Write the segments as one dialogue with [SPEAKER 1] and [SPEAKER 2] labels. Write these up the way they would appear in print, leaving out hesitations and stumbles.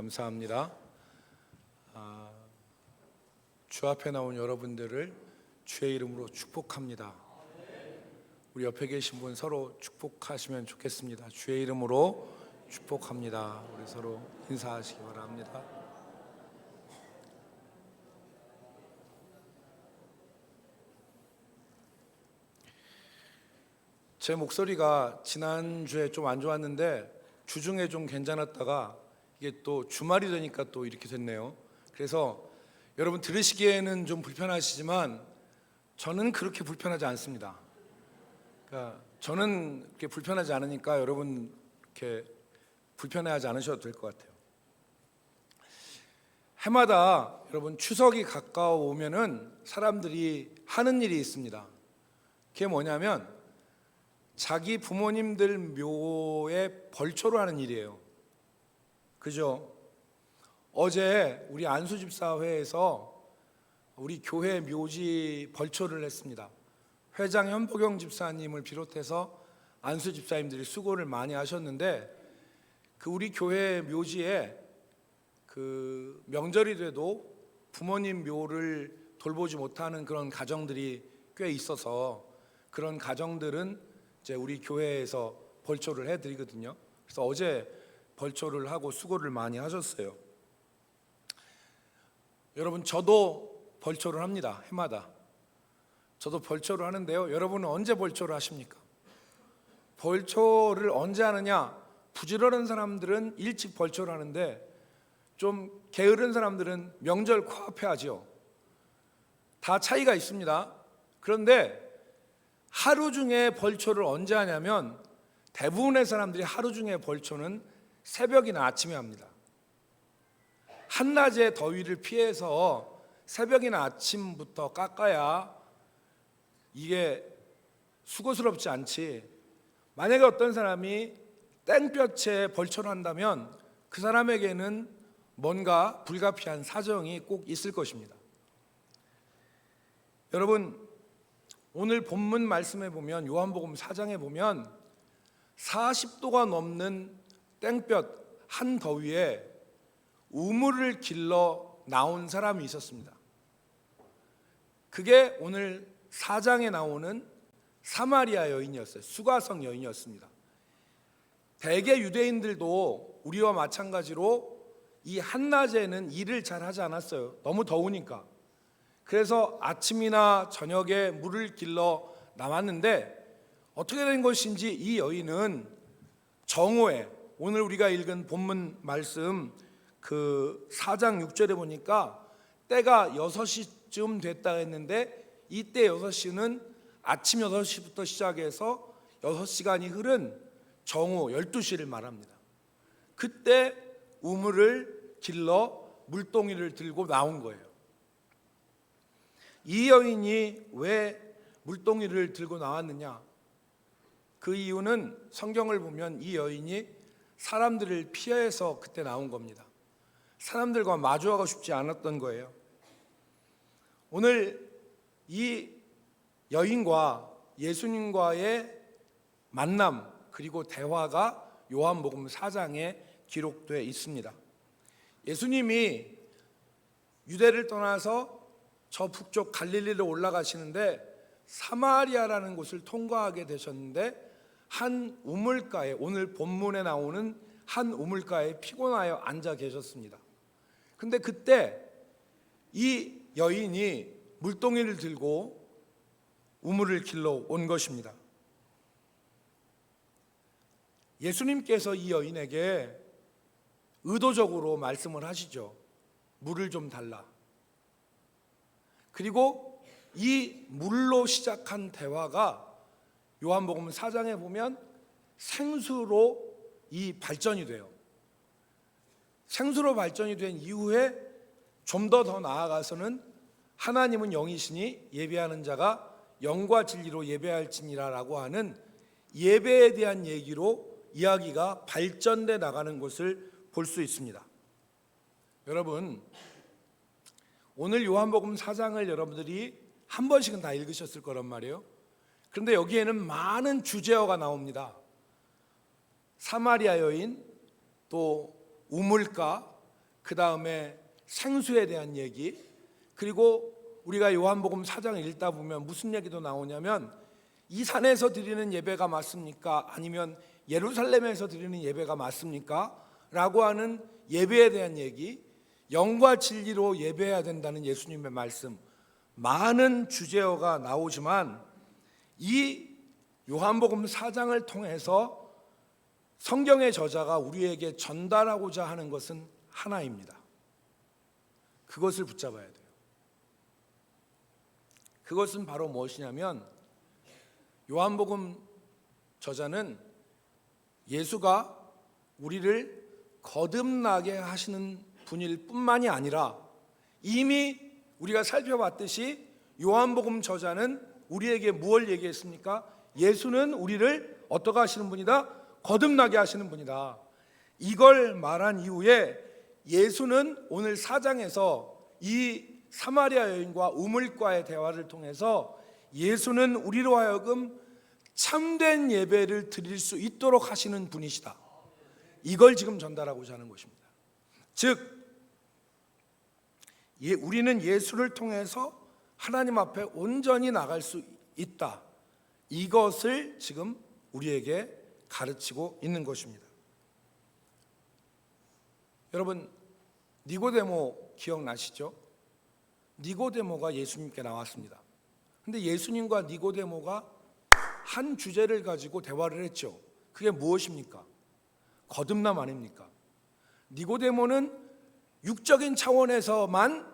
[SPEAKER 1] 감사합니다. 주 앞에 나온 여러분들을 주의 이름으로 축복합니다. 우리 옆에 계신 분 서로 축복하시면 좋겠습니다. 주의 이름으로 축복합니다. 우리 서로 인사하시기 바랍니다. 제 목소리가 지난주에 좀 안 좋았는데 주중에 좀 괜찮았다가 이게 또 주말이 되니까 또 이렇게 됐네요. 그래서 여러분 들으시기에는 좀 불편하시지만 저는 그렇게 불편하지 않습니다. 그러니까 저는 그렇게 불편하지 않으니까 여러분 이렇게 불편해하지 않으셔도 될 것 같아요. 해마다 여러분 추석이 가까워 오면은 사람들이 하는 일이 있습니다. 그게 뭐냐면 자기 부모님들 묘에 벌초를 하는 일이에요. 그죠? 어제 우리 안수집사회에서 우리 교회 묘지 벌초를 했습니다. 회장 현보경 집사님을 비롯해서 안수집사님들이 수고를 많이 하셨는데 그 우리 교회 묘지에 그 명절이 돼도 부모님 묘를 돌보지 못하는 그런 가정들이 꽤 있어서 그런 가정들은 이제 우리 교회에서 벌초를 해드리거든요. 그래서 어제 벌초를 하고 수고를 많이 하셨어요. 여러분 저도 벌초를 합니다. 해마다 저도 벌초를 하는데요. 여러분은 언제 벌초를 하십니까? 벌초를 언제 하느냐? 부지런한 사람들은 일찍 벌초를 하는데 좀 게으른 사람들은 명절 코앞에 하죠. 다 차이가 있습니다. 그런데 하루 중에 벌초를 언제 하냐면 대부분의 사람들이 하루 중에 벌초는 새벽이나 아침에 합니다. 한낮의 더위를 피해서 새벽이나 아침부터 깎아야 이게 수고스럽지 않지. 만약에 어떤 사람이 땡볕에 벌초를 한다면 그 사람에게는 뭔가 불가피한 사정이 꼭 있을 것입니다. 여러분 오늘 본문 말씀에 보면 요한복음 4장에 보면 40도가 넘는 땡볕 한더위에 우물을 길러 나온 사람이 있었습니다. 그게 오늘 4장에 나오는 사마리아 여인이었어요. 수가성 여인이었습니다. 대개 유대인들도 우리와 마찬가지로 이 한낮에는 일을 잘 하지 않았어요. 너무 더우니까. 그래서 아침이나 저녁에 물을 길러 나왔는데 어떻게 된 것인지 이 여인은 정오에 오늘 우리가 읽은 본문 말씀 그 4장 6절에 보니까 때가 6시쯤 됐다 했는데 이때 6시는 아침 6시부터 시작해서 6시간이 흐른 정오 12시를 말합니다. 그때 우물을 길러 물동이를 들고 나온 거예요. 이 여인이 왜 물동이를 들고 나왔느냐? 그 이유는 성경을 보면 이 여인이 사람들을 피해서 그때 나온 겁니다. 사람들과 마주하고 싶지 않았던 거예요. 오늘 이 여인과 예수님과의 만남 그리고 대화가 요한복음 4장에 기록되어 있습니다. 예수님이 유대를 떠나서 저 북쪽 갈릴리로 올라가시는데 사마리아라는 곳을 통과하게 되셨는데 한 우물가에 오늘 본문에 나오는 한 우물가에 피곤하여 앉아 계셨습니다. 근데 그때 이 여인이 물동이를 들고 우물을 길러 온 것입니다. 예수님께서 이 여인에게 의도적으로 말씀을 하시죠. 물을 좀 달라. 그리고 이 물로 시작한 대화가 요한복음 4장에 보면 생수로 이 발전이 돼요. 생수로 발전이 된 이후에 좀 더 나아가서는 하나님은 영이시니 예배하는 자가 영과 진리로 예배할지니라라고 하는 예배에 대한 얘기로 이야기가 발전돼 나가는 것을 볼 수 있습니다. 여러분 오늘 요한복음 4장을 여러분들이 한 번씩은 다 읽으셨을 거란 말이에요. 그런데 여기에는 많은 주제어가 나옵니다. 사마리아 여인, 또 우물가, 그 다음에 생수에 대한 얘기, 그리고 우리가 요한복음 4장을 읽다 보면 무슨 얘기도 나오냐면 이 산에서 드리는 예배가 맞습니까? 아니면 예루살렘에서 드리는 예배가 맞습니까? 라고 하는 예배에 대한 얘기, 영과 진리로 예배해야 된다는 예수님의 말씀, 많은 주제어가 나오지만 이 요한복음 4장을 통해서 성경의 저자가 우리에게 전달하고자 하는 것은 하나입니다. 그것을 붙잡아야 돼요. 그것은 바로 무엇이냐면 요한복음 저자는 예수가 우리를 거듭나게 하시는 분일 뿐만이 아니라 이미 우리가 살펴봤듯이 요한복음 저자는 우리에게 무엇을 얘기했습니까? 예수는 우리를 어떻게 하시는 분이다? 거듭나게 하시는 분이다. 이걸 말한 이후에 예수는 오늘 4장에서 이 사마리아 여인과 우물가의 대화를 통해서 예수는 우리로 하여금 참된 예배를 드릴 수 있도록 하시는 분이시다. 이걸 지금 전달하고자 하는 것입니다. 즉 우리는 예수를 통해서 하나님 앞에 온전히 나갈 수 있다. 이것을 지금 우리에게 가르치고 있는 것입니다. 여러분, 니고데모 기억나시죠? 니고데모가 예수님께 나왔습니다. 근데 예수님과 니고데모가 한 주제를 가지고 대화를 했죠. 그게 무엇입니까? 거듭남 아닙니까? 니고데모는 육적인 차원에서만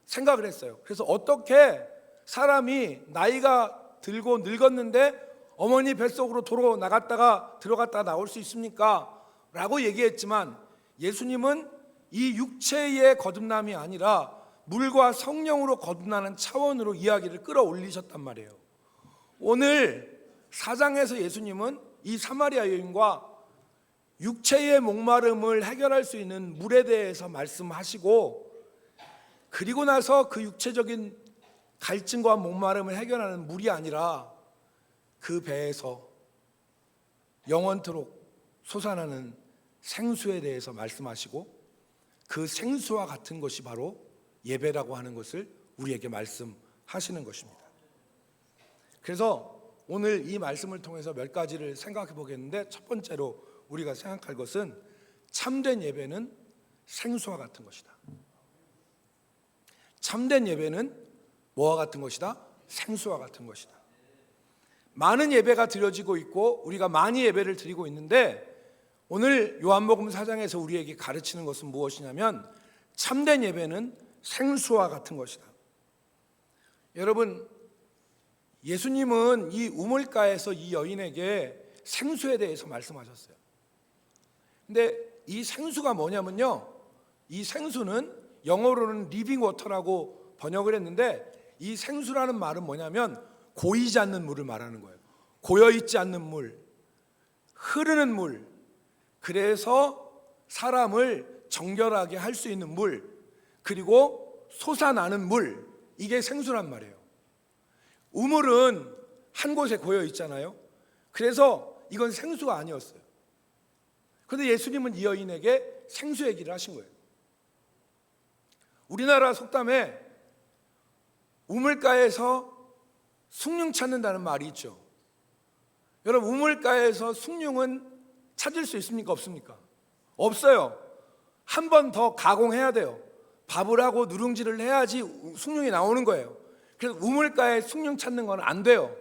[SPEAKER 1] 생각을 했어요. 그래서 어떻게 사람이 나이가 들고 늙었는데 어머니 뱃속으로 도로 나갔다가 들어갔다가 나올 수 있습니까? 라고 얘기했지만 예수님은 이 육체의 거듭남이 아니라 물과 성령으로 거듭나는 차원으로 이야기를 끌어올리셨단 말이에요. 오늘 4장에서 예수님은 이 사마리아 여인과 육체의 목마름을 해결할 수 있는 물에 대해서 말씀하시고, 그리고 나서 그 육체적인 갈증과 목마름을 해결하는 물이 아니라 그 배에서 영원토록 솟아나는 생수에 대해서 말씀하시고, 그 생수와 같은 것이 바로 예배라고 하는 것을 우리에게 말씀하시는 것입니다. 그래서 오늘 이 말씀을 통해서 몇 가지를 생각해 보겠는데, 첫 번째로 우리가 생각할 것은 참된 예배는 생수와 같은 것이다. 참된 예배는 뭐와 같은 것이다? 생수와 같은 것이다. 많은 예배가 드려지고 있고 우리가 많이 예배를 드리고 있는데, 오늘 요한복음 4장에서 우리에게 가르치는 것은 무엇이냐면 참된 예배는 생수와 같은 것이다. 여러분, 예수님은 이 우물가에서 이 여인에게 생수에 대해서 말씀하셨어요. 근데 이 생수가 뭐냐면요, 이 생수는 영어로는 리빙 워터라고 번역을 했는데, 이 생수라는 말은 뭐냐면 고이지 않는 물을 말하는 거예요. 고여있지 않는 물, 흐르는 물, 그래서 사람을 정결하게 할 수 있는 물, 그리고 솟아나는 물, 이게 생수란 말이에요. 우물은 한 곳에 고여 있잖아요. 그래서 이건 생수가 아니었어요. 그런데 예수님은 이 여인에게 생수 얘기를 하신 거예요. 우리나라 속담에 우물가에서 숭늉 찾는다는 말이 있죠. 여러분, 우물가에서 숭늉은 찾을 수 있습니까? 없습니까? 없어요. 한 번 더 가공해야 돼요. 밥을 하고 누룽지를 해야지 숭늉이 나오는 거예요. 그래서 우물가에 숭늉 찾는 건 안 돼요.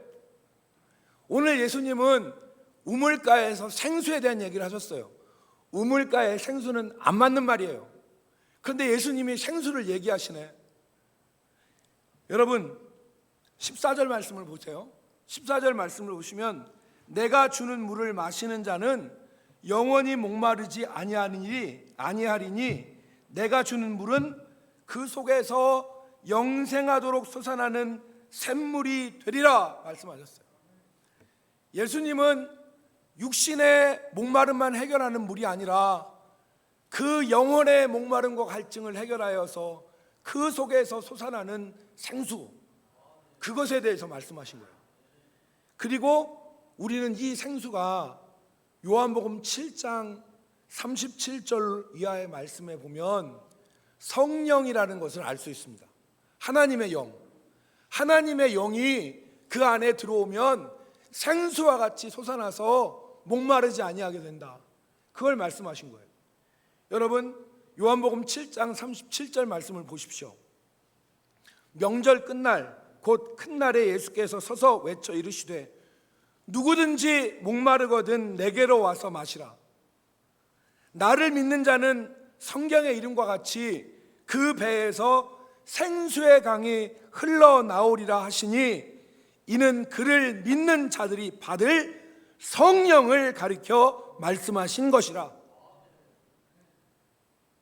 [SPEAKER 1] 오늘 예수님은 우물가에서 생수에 대한 얘기를 하셨어요. 우물가의 생수는 안 맞는 말이에요. 그런데 예수님이 생수를 얘기하시네. 여러분, 14절 말씀을 보세요. 14절 말씀을 보시면 내가 주는 물을 마시는 자는 영원히 목마르지 아니하리니 내가 주는 물은 그 속에서 영생하도록 솟아나는 샘물이 되리라 말씀하셨어요. 예수님은 육신의 목마름만 해결하는 물이 아니라 그 영혼의 목마름과 갈증을 해결하여서 그 속에서 솟아나는 생수, 그것에 대해서 말씀하신 거예요. 그리고 우리는 이 생수가 요한복음 7장 37절 이하의 말씀에 보면 성령이라는 것을 알 수 있습니다. 하나님의 영, 하나님의 영이 그 안에 들어오면 생수와 같이 솟아나서 목마르지 아니하게 된다. 그걸 말씀하신 거예요. 여러분, 요한복음 7장 37절 말씀을 보십시오. 명절 끝날 곧 큰 날에 예수께서 서서 외쳐 이르시되 누구든지 목마르거든 내게로 와서 마시라. 나를 믿는 자는 성경의 이름과 같이 그 배에서 생수의 강이 흘러나오리라 하시니 이는 그를 믿는 자들이 받을 성령을 가리켜 말씀하신 것이라.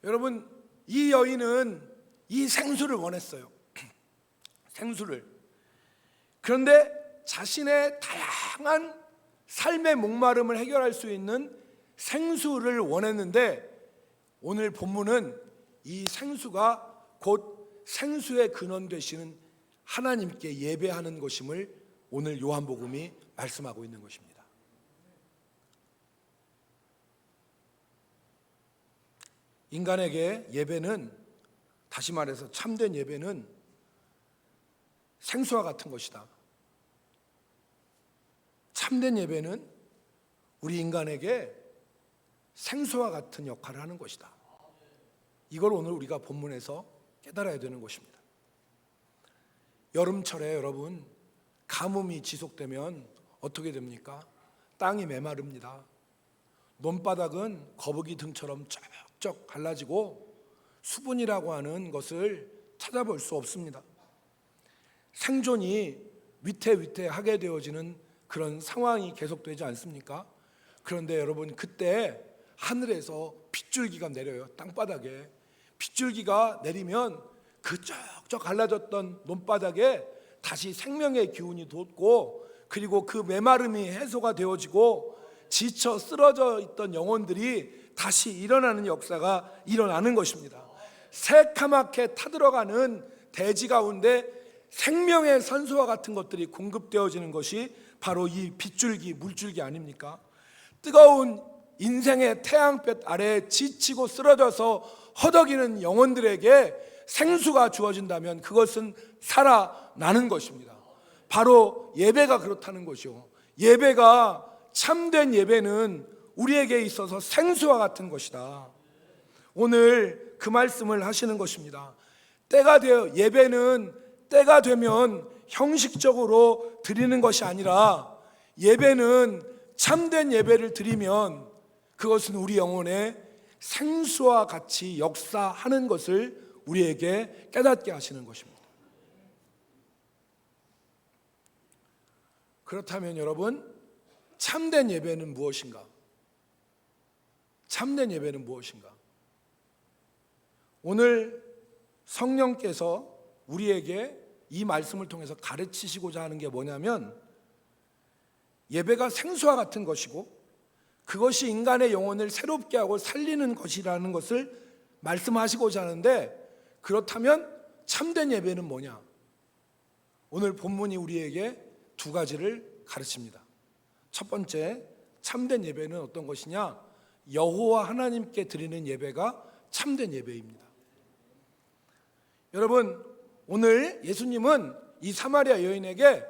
[SPEAKER 1] 여러분, 이 여인은 이 생수를 원했어요. 생수를. 그런데 자신의 다양한 삶의 목마름을 해결할 수 있는 생수를 원했는데 오늘 본문은 이 생수가 곧 생수의 근원 되시는 하나님께 예배하는 것임을 오늘 요한복음이 말씀하고 있는 것입니다. 인간에게 예배는, 다시 말해서 참된 예배는 생수와 같은 것이다. 참된 예배는 우리 인간에게 생수와 같은 역할을 하는 것이다. 이걸 오늘 우리가 본문에서 깨달아야 되는 것입니다. 여름철에 여러분, 가뭄이 지속되면 어떻게 됩니까? 땅이 메마릅니다. 논바닥은 거북이 등처럼 쩍쩍 갈라지고 수분이라고 하는 것을 찾아볼 수 없습니다. 생존이 위태위태하게 되어지는 그런 상황이 계속되지 않습니까? 그런데 여러분, 그때 하늘에서 빗줄기가 내려요. 땅바닥에 빗줄기가 내리면 그 쩍쩍 갈라졌던 논바닥에 다시 생명의 기운이 돋고, 그리고 그 메마름이 해소가 되어지고 지쳐 쓰러져 있던 영혼들이 다시 일어나는 역사가 일어나는 것입니다. 새카맣게 타들어가는 대지 가운데 생명의 산소와 같은 것들이 공급되어지는 것이 바로 이 빗줄기, 물줄기 아닙니까? 뜨거운 인생의 태양볕 아래에 지치고 쓰러져서 허덕이는 영혼들에게 생수가 주어진다면 그것은 살아나는 것입니다. 바로 예배가 그렇다는 것이요. 예배가, 참된 예배는 우리에게 있어서 생수와 같은 것이다. 오늘 그 말씀을 하시는 것입니다. 때가 되어, 예배는 때가 되면 형식적으로 드리는 것이 아니라 예배는 참된 예배를 드리면 그것은 우리 영혼에 생수와 같이 역사하는 것을 우리에게 깨닫게 하시는 것입니다. 그렇다면 여러분, 참된 예배는 무엇인가? 참된 예배는 무엇인가? 오늘 성령께서 우리에게 이 말씀을 통해서 가르치시고자 하는 게 뭐냐면, 예배가 생수와 같은 것이고 그것이 인간의 영혼을 새롭게 하고 살리는 것이라는 것을 말씀하시고자 하는데, 그렇다면 참된 예배는 뭐냐? 오늘 본문이 우리에게 두 가지를 가르칩니다. 첫 번째, 참된 예배는 어떤 것이냐? 여호와 하나님께 드리는 예배가 참된 예배입니다. 여러분, 오늘 예수님은 이 사마리아 여인에게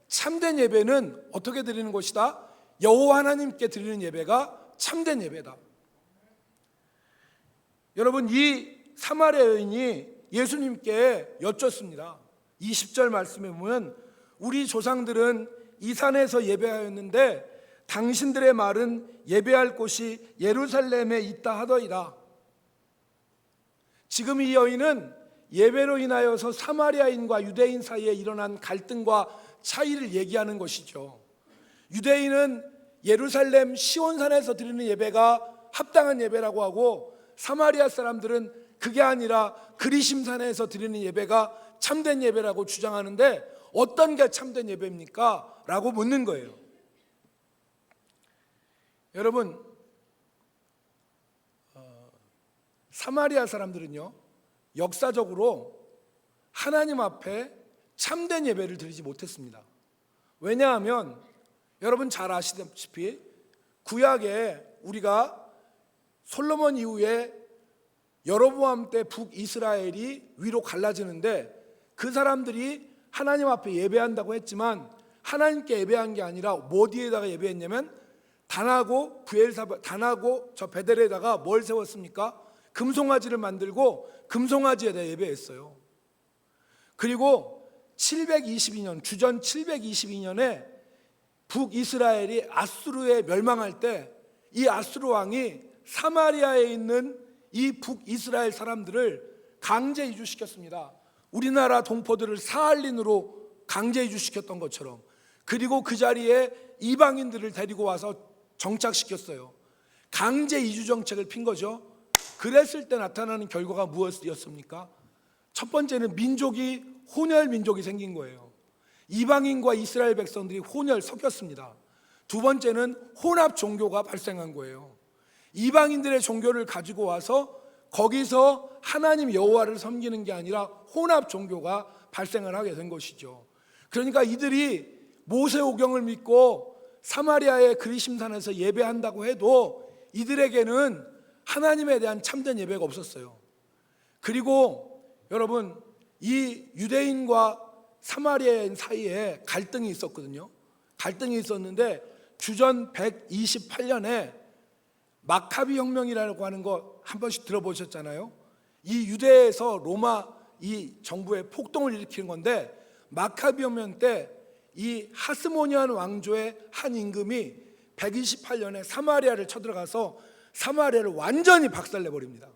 [SPEAKER 1] 참된 예배는 어떻게 드리는 것이다? 여호와 하나님께 드리는 예배가 참된 예배다. 여러분, 이 사마리아 여인이 예수님께 여쭙습니다. 20절 말씀에 보면 우리 조상들은 이 산에서 예배하였는데 당신들의 말은 예배할 곳이 예루살렘에 있다 하더이다. 지금 이 여인은 예배로 인하여서 사마리아인과 유대인 사이에 일어난 갈등과 차이를 얘기하는 것이죠. 유대인은 예루살렘 시온산에서 드리는 예배가 합당한 예배라고 하고, 사마리아 사람들은 그게 아니라 그리심산에서 드리는 예배가 참된 예배라고 주장하는데, 어떤 게 참된 예배입니까? 라고 묻는 거예요. 여러분, 사마리아 사람들은요, 역사적으로 하나님 앞에 참된 예배를 드리지 못했습니다. 왜냐하면 여러분 잘 아시다시피 구약에 우리가 솔로몬 이후에 여로보암 때 북이스라엘이 위로 갈라지는데 그 사람들이 하나님 앞에 예배한다고 했지만 하나님께 예배한 게 아니라 뭐 뒤에다가 예배했냐면 단하고 단하고 저 베델에다가 뭘 세웠습니까? 금송아지를 만들고 금송아지에다 예배했어요. 그리고 722년 주전 722년에 북이스라엘이 아수르에 멸망할 때 이 아수르 왕이 사마리아에 있는 이 북이스라엘 사람들을 강제 이주시켰습니다. 우리나라 동포들을 사할린으로 강제 이주시켰던 것처럼. 그리고 그 자리에 이방인들을 데리고 와서 정착시켰어요. 강제 이주 정책을 핀 거죠. 그랬을 때 나타나는 결과가 무엇이었습니까? 첫 번째는 민족이 혼혈 민족이 생긴 거예요. 이방인과 이스라엘 백성들이 혼혈 섞였습니다. 두 번째는 혼합 종교가 발생한 거예요. 이방인들의 종교를 가지고 와서 거기서 하나님 여호와를 섬기는 게 아니라 혼합 종교가 발생을 하게 된 것이죠. 그러니까 이들이 모세오경을 믿고 사마리아의 그리심산에서 예배한다고 해도 이들에게는 하나님에 대한 참된 예배가 없었어요. 그리고 여러분, 이 유대인과 사마리아인 사이에 갈등이 있었거든요. 갈등이 있었는데 주전 128년에 마카비 혁명이라고 하는 거 한 번씩 들어보셨잖아요. 이 유대에서 로마 이 정부에 폭동을 일으키는 건데, 마카비 혁명 때 이 하스모니안 왕조의 한 임금이 128년에 사마리아를 쳐들어가서 사마리아를 완전히 박살내 버립니다.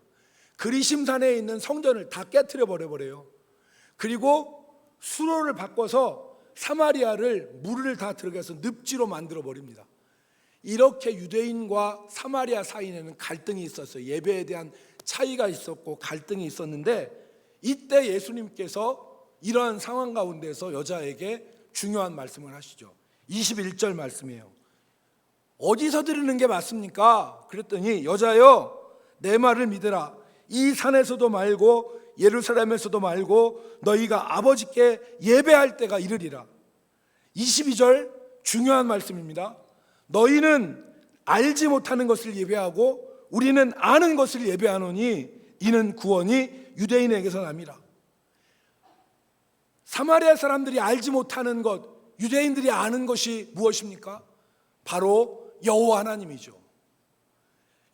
[SPEAKER 1] 그리심산에 있는 성전을 다 깨트려 버려요. 그리고 수로를 바꿔서 사마리아를 물을 다 들어가서 늪지로 만들어 버립니다. 이렇게 유대인과 사마리아 사이에는 갈등이 있었어요. 예배에 대한 차이가 있었고 갈등이 있었는데, 이때 예수님께서 이러한 상황 가운데서 여자에게 중요한 말씀을 하시죠. 21절 말씀이에요. 어디서 들으는 게 맞습니까? 그랬더니 여자여, 내 말을 믿으라. 이 산에서도 말고 예루살렘에서도 말고 너희가 아버지께 예배할 때가 이르리라. 22절 중요한 말씀입니다. 너희는 알지 못하는 것을 예배하고 우리는 아는 것을 예배하노니 이는 구원이 유대인에게서 남이라. 사마리아 사람들이 알지 못하는 것, 유대인들이 아는 것이 무엇입니까? 바로 여호와 하나님이죠.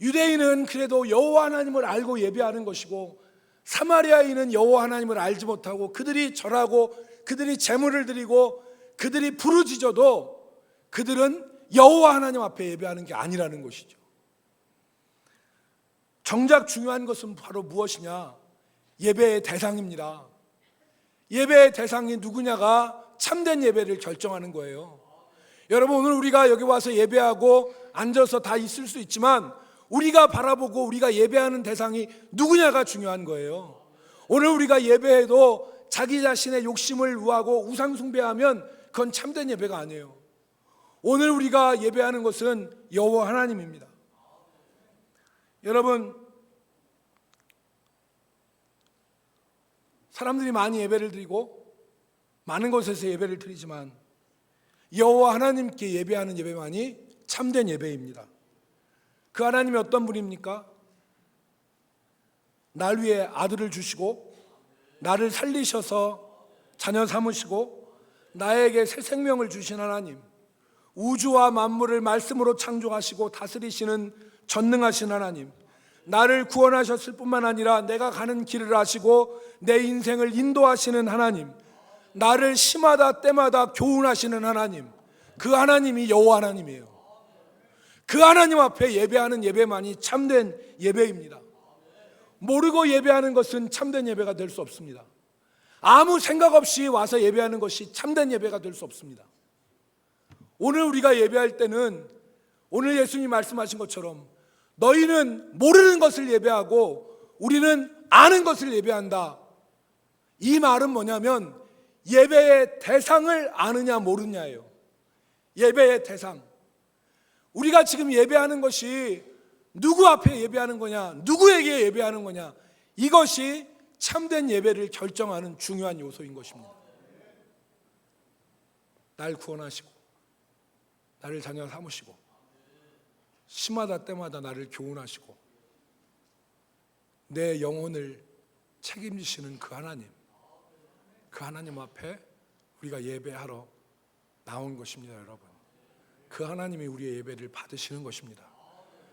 [SPEAKER 1] 유대인은 그래도 여호와 하나님을 알고 예배하는 것이고, 사마리아인은 여호와 하나님을 알지 못하고 그들이 절하고 그들이 제물을 드리고 그들이 부르짖어도 그들은 여호와 하나님 앞에 예배하는 게 아니라는 것이죠. 정작 중요한 것은 바로 무엇이냐? 예배의 대상입니다. 예배의 대상이 누구냐가 참된 예배를 결정하는 거예요. 여러분, 오늘 우리가 여기 와서 예배하고 앉아서 다 있을 수 있지만 우리가 바라보고 우리가 예배하는 대상이 누구냐가 중요한 거예요. 오늘 우리가 예배해도 자기 자신의 욕심을 우하고 우상 숭배하면 그건 참된 예배가 아니에요. 오늘 우리가 예배하는 것은 여호와 하나님입니다. 여러분, 사람들이 많이 예배를 드리고 많은 곳에서 예배를 드리지만 여호와 하나님께 예배하는 예배만이 참된 예배입니다. 그 하나님이 어떤 분입니까? 날 위해 아들을 주시고 나를 살리셔서 자녀 삼으시고 나에게 새 생명을 주신 하나님, 우주와 만물을 말씀으로 창조하시고 다스리시는 전능하신 하나님, 나를 구원하셨을 뿐만 아니라 내가 가는 길을 아시고 내 인생을 인도하시는 하나님, 나를 시마다 때마다 교훈하시는 하나님, 그 하나님이 여호와 하나님이에요. 그 하나님 앞에 예배하는 예배만이 참된 예배입니다. 모르고 예배하는 것은 참된 예배가 될 수 없습니다. 아무 생각 없이 와서 예배하는 것이 참된 예배가 될 수 없습니다. 오늘 우리가 예배할 때는 오늘 예수님이 말씀하신 것처럼 너희는 모르는 것을 예배하고 우리는 아는 것을 예배한다. 이 말은 뭐냐면 예배의 대상을 아느냐 모르냐예요. 예배의 대상. 우리가 지금 예배하는 것이 누구 앞에 예배하는 거냐, 누구에게 예배하는 거냐, 이것이 참된 예배를 결정하는 중요한 요소인 것입니다. 날 구원하시고 나를 자녀 삼으시고 시마다 때마다 나를 교훈하시고 내 영혼을 책임지시는 그 하나님 앞에 우리가 예배하러 나온 것입니다. 여러분, 그 하나님이 우리의 예배를 받으시는 것입니다.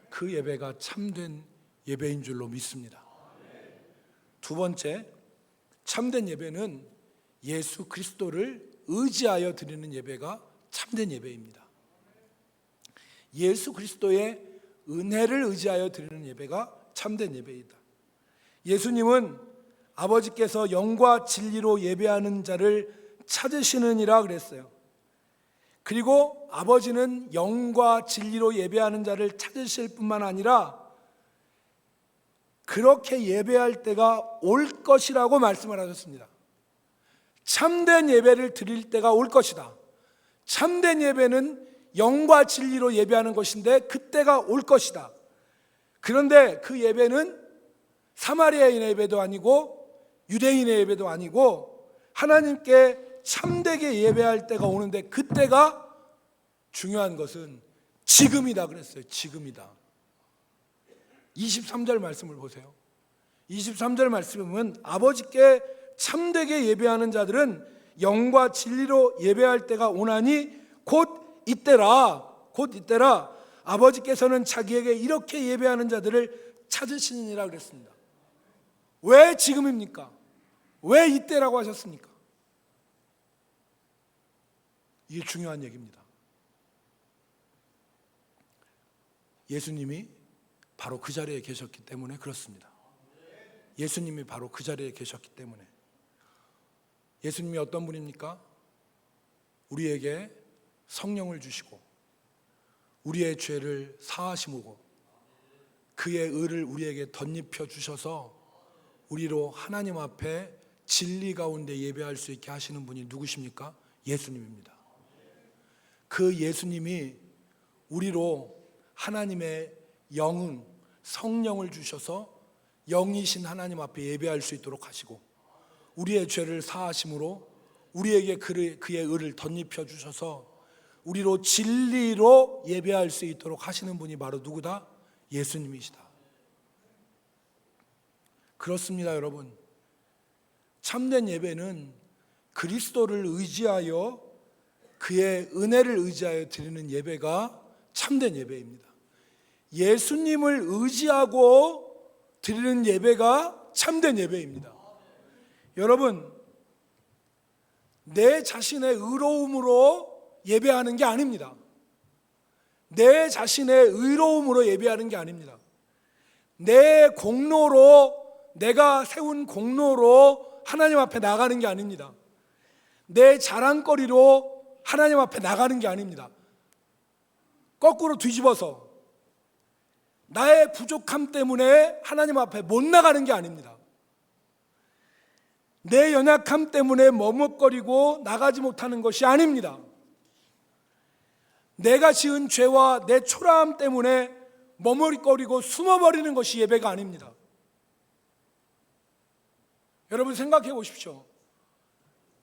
[SPEAKER 1] 그 예배가 참된 예배인 줄로 믿습니다. 두 번째, 참된 예배는 예수 그리스도를 의지하여 드리는 예배가 참된 예배입니다. 예수 그리스도의 은혜를 의지하여 드리는 예배가 참된 예배이다. 예수님은 아버지께서 영과 진리로 예배하는 자를 찾으시느니라 그랬어요. 그리고 아버지는 영과 진리로 예배하는 자를 찾으실 뿐만 아니라 그렇게 예배할 때가 올 것이라고 말씀을 하셨습니다. 참된 예배를 드릴 때가 올 것이다. 참된 예배는 영과 진리로 예배하는 것인데 그때가 올 것이다. 그런데 그 예배는 사마리아인의 예배도 아니고 유대인의 예배도 아니고 하나님께 참되게 예배할 때가 오는데 그때가 중요한 것은 지금이다 그랬어요. 지금이다. 23절 말씀을 보세요. 23절 말씀을 보면 아버지께 참되게 예배하는 자들은 영과 진리로 예배할 때가 오나니 곧 이때라 아버지께서는 자기에게 이렇게 예배하는 자들을 찾으시느니라 그랬습니다. 왜 지금입니까? 왜 이때라고 하셨습니까? 이게 중요한 얘기입니다. 예수님이 바로 그 자리에 계셨기 때문에 그렇습니다. 예수님이 바로 그 자리에 계셨기 때문에. 예수님이 어떤 분입니까? 우리에게 성령을 주시고 우리의 죄를 사하시고 그의 의를 우리에게 덧입혀 주셔서 우리로 하나님 앞에 진리 가운데 예배할 수 있게 하시는 분이 누구십니까? 예수님입니다. 그 예수님이 우리로 하나님의 영은 성령을 주셔서 영이신 하나님 앞에 예배할 수 있도록 하시고 우리의 죄를 사하심으로 우리에게 그의 의를 덧입혀 주셔서 우리로 진리로 예배할 수 있도록 하시는 분이 바로 누구다? 예수님이시다. 그렇습니다, 여러분. 참된 예배는 그리스도를 의지하여 그의 은혜를 의지하여 드리는 예배가 참된 예배입니다. 예수님을 의지하고 드리는 예배가 참된 예배입니다. 여러분, 내 자신의 의로움으로 예배하는 게 아닙니다. 내 자신의 의로움으로 예배하는 게 아닙니다. 내 공로로, 내가 세운 공로로 하나님 앞에 나가는 게 아닙니다. 내 자랑거리로 하나님 앞에 나가는 게 아닙니다. 거꾸로 뒤집어서 나의 부족함 때문에 하나님 앞에 못 나가는 게 아닙니다. 내 연약함 때문에 머뭇거리고 나가지 못하는 것이 아닙니다. 내가 지은 죄와 내 초라함 때문에 머뭇거리고 숨어버리는 것이 예배가 아닙니다. 여러분 생각해 보십시오.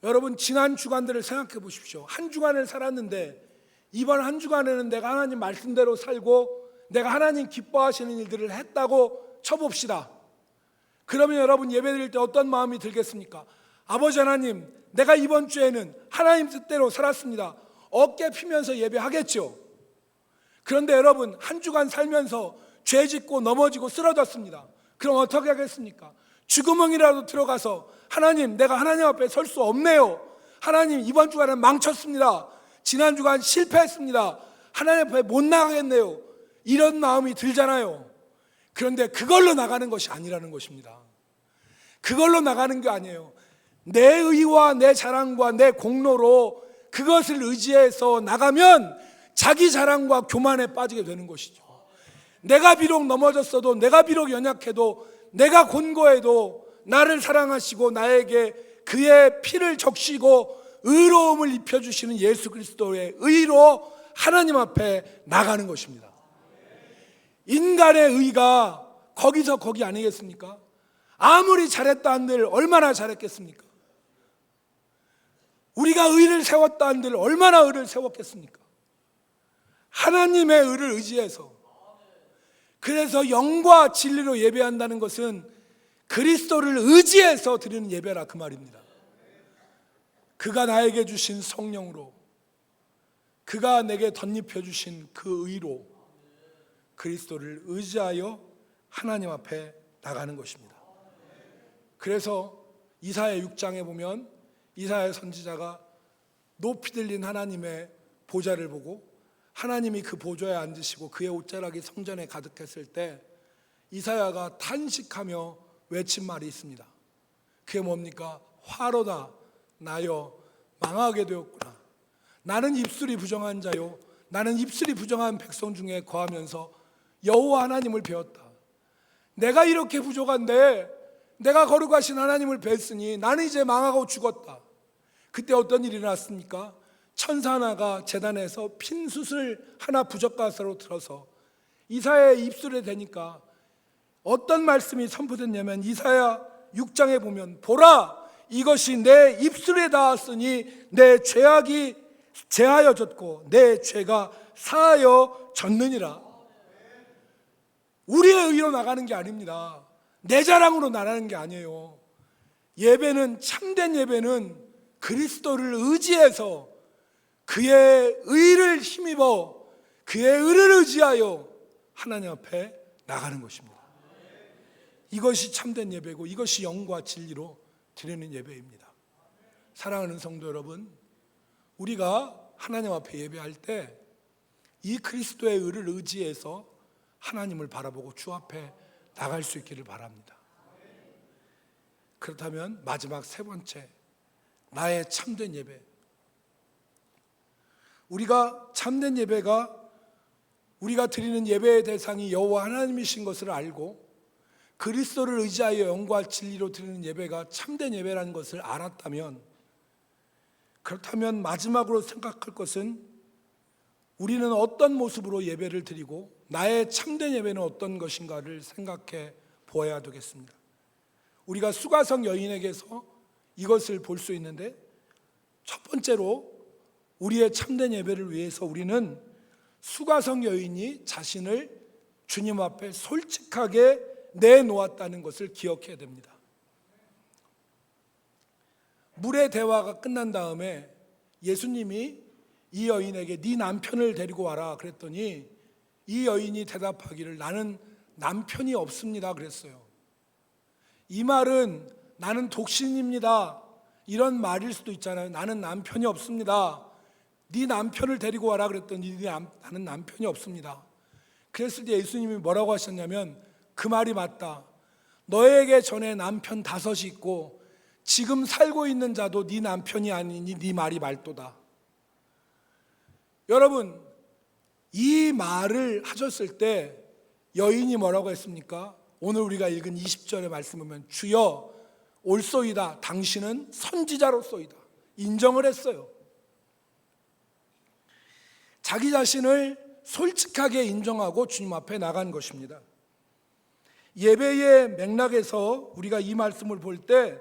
[SPEAKER 1] 여러분 지난 주간들을 생각해 보십시오. 한 주간을 살았는데 이번 한 주간에는 내가 하나님 말씀대로 살고 내가 하나님 기뻐하시는 일들을 했다고 쳐봅시다. 그러면 여러분 예배드릴 때 어떤 마음이 들겠습니까? 아버지 하나님, 내가 이번 주에는 하나님 뜻대로 살았습니다. 어깨 피면서 예배하겠죠. 그런데 여러분 한 주간 살면서 죄 짓고 넘어지고 쓰러졌습니다. 그럼 어떻게 하겠습니까? 쥐구멍이라도 들어가서 하나님, 내가 하나님 앞에 설 수 없네요. 하나님, 이번 주간은 망쳤습니다. 지난 주간 실패했습니다. 하나님 앞에 못 나가겠네요. 이런 마음이 들잖아요. 그런데 그걸로 나가는 것이 아니라는 것입니다. 그걸로 나가는 게 아니에요. 내 의와 내 자랑과 내 공로로 그것을 의지해서 나가면 자기 자랑과 교만에 빠지게 되는 것이죠. 내가 비록 넘어졌어도, 내가 비록 연약해도, 내가 곤고해도 나를 사랑하시고 나에게 그의 피를 적시고 의로움을 입혀주시는 예수 그리스도의 의로 하나님 앞에 나가는 것입니다. 인간의 의가 거기서 거기 아니겠습니까? 아무리 잘했다 한들 얼마나 잘했겠습니까? 우리가 의를 세웠다 한들 얼마나 의를 세웠겠습니까? 하나님의 의를 의지해서, 그래서 영과 진리로 예배한다는 것은 그리스도를 의지해서 드리는 예배라 그 말입니다. 그가 나에게 주신 성령으로, 그가 내게 덧입혀 주신 그 의로 그리스도를 의지하여 하나님 앞에 나가는 것입니다. 그래서 이사야 6장에 보면 이사야 선지자가 높이 들린 하나님의 보좌를 보고 하나님이 그 보좌에 앉으시고 그의 옷자락이 성전에 가득했을 때 이사야가 탄식하며 외친 말이 있습니다. 그게 뭡니까? 화로다 나여 망하게 되었구나. 나는 입술이 부정한 자요, 나는 입술이 부정한 백성 중에 거하면서 여호와 하나님을 배웠다. 내가 이렇게 부족한데 내가 거룩하신 하나님을 뵀으니 나는 이제 망하고 죽었다. 그때 어떤 일이 났습니까? 천사 하나가 제단에서 핀숯을 하나 부적가사로 들어서 이사야의 입술에 대니까 어떤 말씀이 선포됐냐면 이사야 6장에 보면 보라 이것이 내 입술에 닿았으니 내 죄악이 제하여졌고 내 죄가 사하여졌느니라. 우리의 의로 나가는 게 아닙니다. 내 자랑으로 나가는 게 아니에요. 예배는, 참된 예배는 그리스도를 의지해서 그의 의를 힘입어 그의 의를 의지하여 하나님 앞에 나가는 것입니다. 이것이 참된 예배고 이것이 영과 진리로 드리는 예배입니다. 사랑하는 성도 여러분, 우리가 하나님 앞에 예배할 때 이 그리스도의 의를 의지해서 하나님을 바라보고 주 앞에 나갈 수 있기를 바랍니다. 그렇다면 마지막 세 번째, 나의 참된 예배. 우리가 참된 예배가 우리가 드리는 예배의 대상이 여호와 하나님이신 것을 알고 그리스도를 의지하여 영과 진리로 드리는 예배가 참된 예배라는 것을 알았다면, 그렇다면 마지막으로 생각할 것은 우리는 어떤 모습으로 예배를 드리고 나의 참된 예배는 어떤 것인가를 생각해 보아야 되겠습니다. 우리가 수가성 여인에게서 이것을 볼 수 있는데, 첫 번째로 우리의 참된 예배를 위해서 우리는 수가성 여인이 자신을 주님 앞에 솔직하게 내놓았다는 것을 기억해야 됩니다. 물의 대화가 끝난 다음에 예수님이 이 여인에게 네 남편을 데리고 와라 그랬더니 이 여인이 대답하기를 나는 남편이 없습니다 그랬어요. 이 말은 나는 독신입니다 이런 말일 수도 있잖아요. 나는 남편이 없습니다. 네 남편을 데리고 와라 그랬더니 나는 남편이 없습니다. 그랬을 때 예수님이 뭐라고 하셨냐면 그 말이 맞다. 너에게 전에 남편 5이 있고 지금 살고 있는 자도 네 남편이 아니니 네 말이 말도다. 여러분, 이 말을 하셨을 때 여인이 뭐라고 했습니까? 오늘 우리가 읽은 20절의 말씀 보면 주여 옳소이다 당신은 선지자로소이다 인정을 했어요. 자기 자신을 솔직하게 인정하고 주님 앞에 나간 것입니다. 예배의 맥락에서 우리가 이 말씀을 볼 때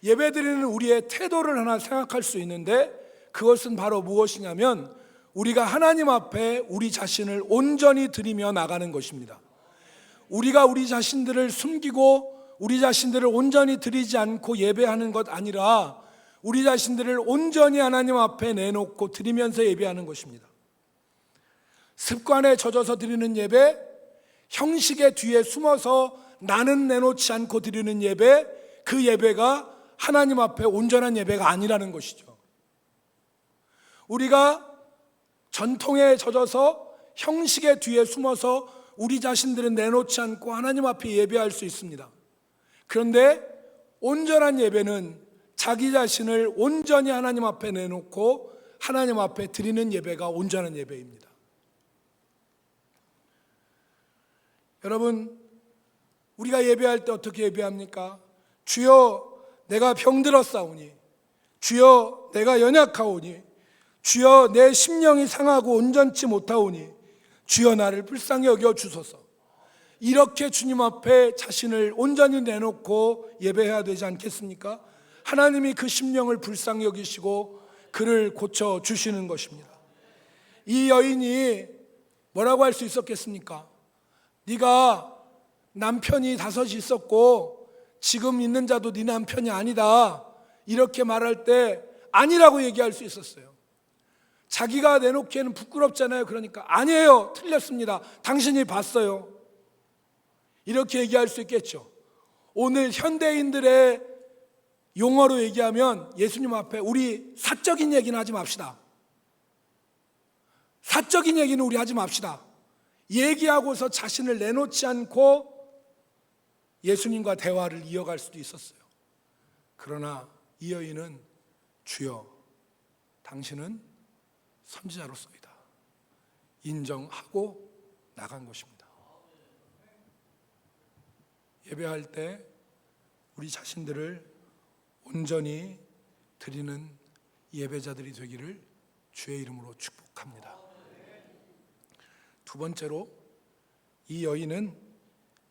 [SPEAKER 1] 예배드리는 우리의 태도를 하나 생각할 수 있는데, 그것은 바로 무엇이냐면 우리가 하나님 앞에 우리 자신을 온전히 드리며 나가는 것입니다. 우리가 우리 자신들을 숨기고 우리 자신들을 온전히 드리지 않고 예배하는 것 아니라 우리 자신들을 온전히 하나님 앞에 내놓고 드리면서 예배하는 것입니다. 습관에 젖어서 드리는 예배, 형식의 뒤에 숨어서 나는 내놓지 않고 드리는 예배, 그 예배가 하나님 앞에 온전한 예배가 아니라는 것이죠. 우리가 전통에 젖어서 형식의 뒤에 숨어서 우리 자신들은 내놓지 않고 하나님 앞에 예배할 수 있습니다. 그런데 온전한 예배는 자기 자신을 온전히 하나님 앞에 내놓고 하나님 앞에 드리는 예배가 온전한 예배입니다. 여러분, 우리가 예배할 때 어떻게 예배합니까? 주여 내가 병들었사오니, 주여 내가 연약하오니, 주여 내 심령이 상하고 온전치 못하오니 주여 나를 불쌍히 여겨 주소서. 이렇게 주님 앞에 자신을 온전히 내놓고 예배해야 되지 않겠습니까? 하나님이 그 심령을 불쌍히 여기시고 그를 고쳐 주시는 것입니다. 이 여인이 뭐라고 할 수 있었겠습니까? 네가 남편이 5이 있었고 지금 있는 자도 네 남편이 아니다, 이렇게 말할 때 아니라고 얘기할 수 있었어요. 자기가 내놓기에는 부끄럽잖아요. 그러니까 아니에요, 틀렸습니다, 당신이 봤어요, 이렇게 얘기할 수 있겠죠. 오늘 현대인들의 용어로 얘기하면 예수님 앞에 우리 사적인 얘기는 하지 맙시다. 사적인 얘기는 우리 하지 맙시다. 얘기하고서 자신을 내놓지 않고 예수님과 대화를 이어갈 수도 있었어요. 그러나 이 여인은 주여, 당신은 선지자로서이다, 인정하고 나간 것입니다. 예배할 때 우리 자신들을 온전히 드리는 예배자들이 되기를 주의 이름으로 축복합니다. 두 번째로, 이 여인은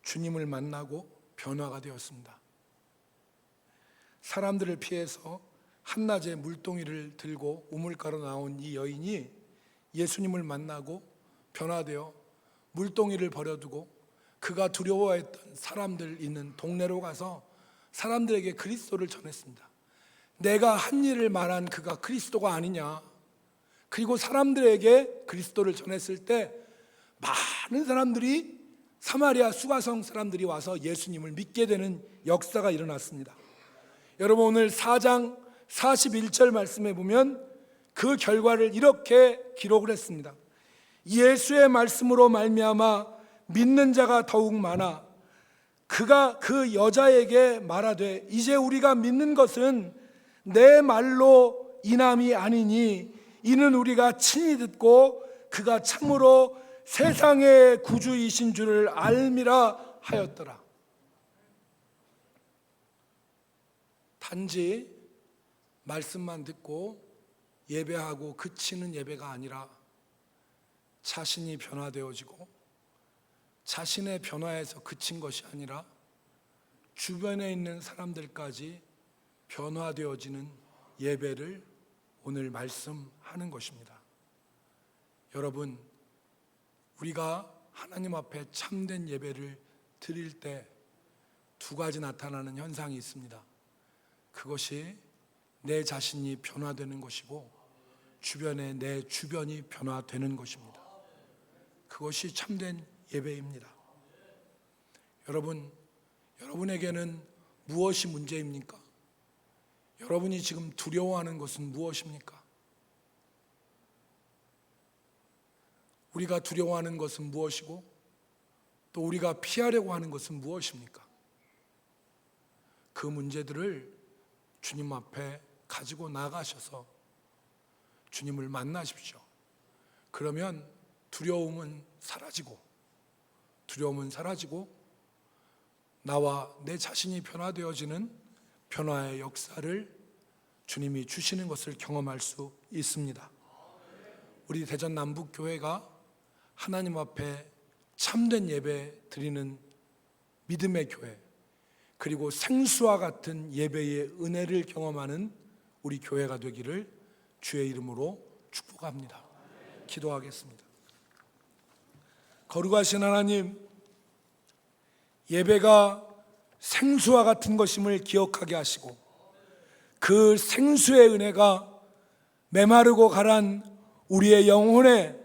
[SPEAKER 1] 주님을 만나고 변화가 되었습니다. 사람들을 피해서 한낮에 물동이를 들고 우물가로 나온 이 여인이 예수님을 만나고 변화되어 물동이를 버려두고 그가 두려워했던 사람들 있는 동네로 가서 사람들에게 그리스도를 전했습니다. 내가 한 일을 말한 그가 그리스도가 아니냐. 그리고 사람들에게 그리스도를 전했을 때 많은 사람들이, 사마리아 수가성 사람들이 와서 예수님을 믿게 되는 역사가 일어났습니다. 여러분, 오늘 4장 41절 말씀에 보면 그 결과를 이렇게 기록을 했습니다. 예수의 말씀으로 말미암아 믿는 자가 더욱 많아 그가 그 여자에게 말하되 이제 우리가 믿는 것은 내 말로 인함이 아니니 이는 우리가 친히 듣고 그가 참으로 세상의 구주이신 줄을 알미라 하였더라. 단지 말씀만 듣고 예배하고 그치는 예배가 아니라 자신이 변화되어지고 자신의 변화에서 그친 것이 아니라 주변에 있는 사람들까지 변화되어지는 예배를 오늘 말씀하는 것입니다. 여러분, 우리가 하나님 앞에 참된 예배를 드릴 때 두 가지 나타나는 현상이 있습니다. 그것이 내 자신이 변화되는 것이고 주변에 내 주변이 변화되는 것입니다. 그것이 참된 예배입니다. 여러분, 여러분에게는 무엇이 문제입니까? 여러분이 지금 두려워하는 것은 무엇입니까? 우리가 두려워하는 것은 무엇이고 또 우리가 피하려고 하는 것은 무엇입니까? 그 문제들을 주님 앞에 가지고 나가셔서 주님을 만나십시오. 그러면 두려움은 사라지고 나와 내 자신이 변화되어지는 변화의 역사를 주님이 주시는 것을 경험할 수 있습니다. 우리 대전 남북교회가 하나님 앞에 참된 예배 드리는 믿음의 교회, 그리고 생수와 같은 예배의 은혜를 경험하는 우리 교회가 되기를 주의 이름으로 축복합니다. 기도하겠습니다. 거룩하신 하나님, 예배가 생수와 같은 것임을 기억하게 하시고 그 생수의 은혜가 메마르고 가란 우리의 영혼에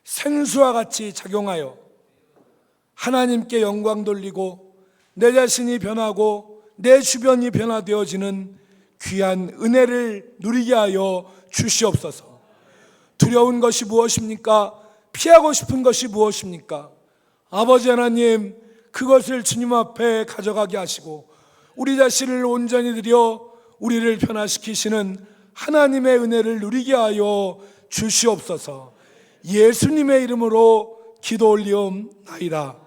[SPEAKER 1] 생수와 같이 작용하여 하나님께 영광 돌리고 내 자신이 변하고 내 주변이 변화되어지는 귀한 은혜를 누리게 하여 주시옵소서. 두려운 것이 무엇입니까? 피하고 싶은 것이 무엇입니까? 아버지 하나님, 그것을 주님 앞에 가져가게 하시고 우리 자신을 온전히 드려 우리를 변화시키시는 하나님의 은혜를 누리게 하여 주시옵소서. 예수님의 이름으로 기도 올리옵나이다.